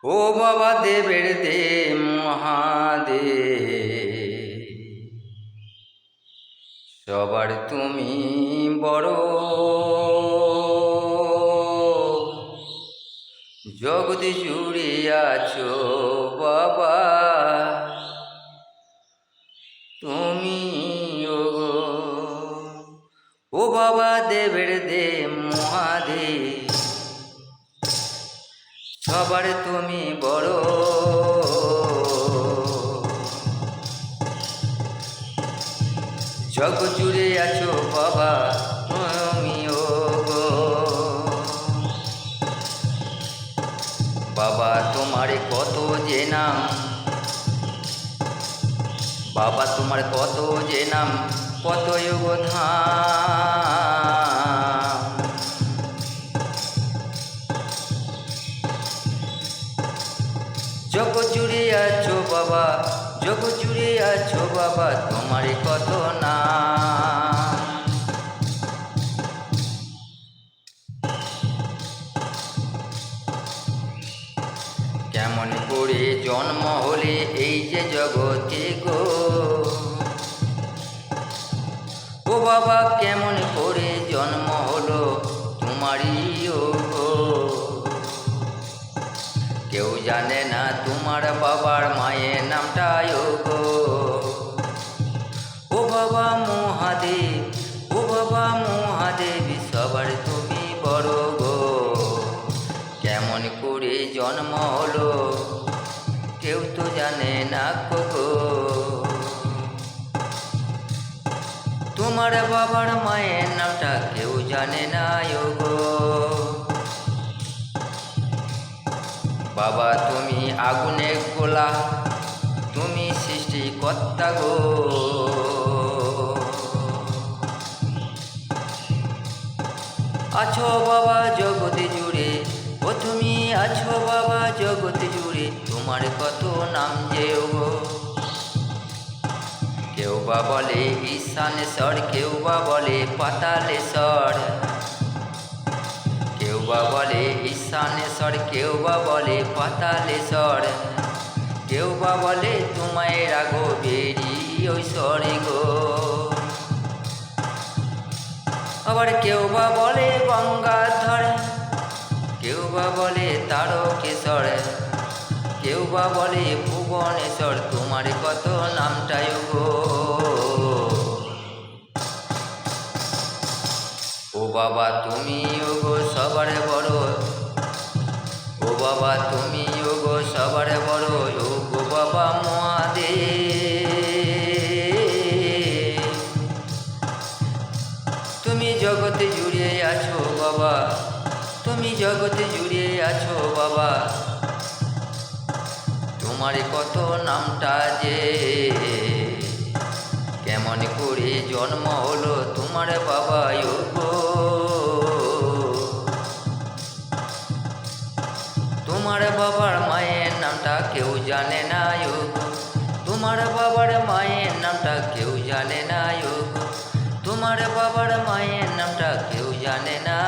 ও বাবা দেবের দে মহাদেব, সবার তুমি বড়, জগৎ জুড়ে আছো বাবা তুমি। ও বাবা দেবের দে মহাদেব, সবার তুমি বড়, জগৎ জুড়ে আছো বাবা তুমি গো। বাবা তোমার কত যে নাম, বাবা তোমার কত যে নাম, কত যোগ ধাম। জগৎ জুড়ে আছো বাবা, জগৎ জুড়ে আছো বাবা তোমার কত নাম। কেমন করে জন্ম হলে এই যে জগতে গো, ও বাবা কেমন করে জন্ম হলো তোমারই গো। কেউ জানে না তোমার বাবার মায়ের নামটাই গো। ও বাবা মহাদেব, ও বাবা মহাদেব, সবার তুমি বড় গো। কেমন করে জন্ম হলো কেউ তো জানে না গো। তোমার বাবার মায়ের নামটা কেউ জানে না গো। বাবা তুমি আগুনে গোলা, তুমি সৃষ্টিকর্তা গো। আছো বাবা জগৎ জুড়ে, ও তুমি আছো বাবা জগৎ জুড়ে, তোমার কত নাম যে গো। কেউ বা বলে ঈশানেশ্বর, কেউ বা বলে পাতালেশ্বর, কেউ বা বলে ঈশানেশ্বর, কেউ বা বলে পাতালেশ্বর, কেউ বা বলে তোমায় রাগো বেরি ঐশ্বর গো। আবার কেউ বা বলে গঙ্গাধর, কেউ বা বলে তারকেশ্বর, কেউ বা বলে ভুবনেশ্বর, তোমার কত নামটাই গো। ও বাবা তুমি গো সবার বড়, ও বাবা তুমি গো সবার বড়, ও গো বাবা মহাদেব, তুমি জগৎ জুড়ে আছো বাবা, তুমি জগৎ জুড়ে আছো বাবা, তোমার কত নামটা যে। কেমন করে জন্ম হলো তোমার বাবা গো। তোমার বাবার মায়ের নামটা কেউ জানে না গো। তোমার বাবার মায়ের নামটা কেউ জানে না গো। তোমার বাবার মায়ের নামটা কেউ জানে না।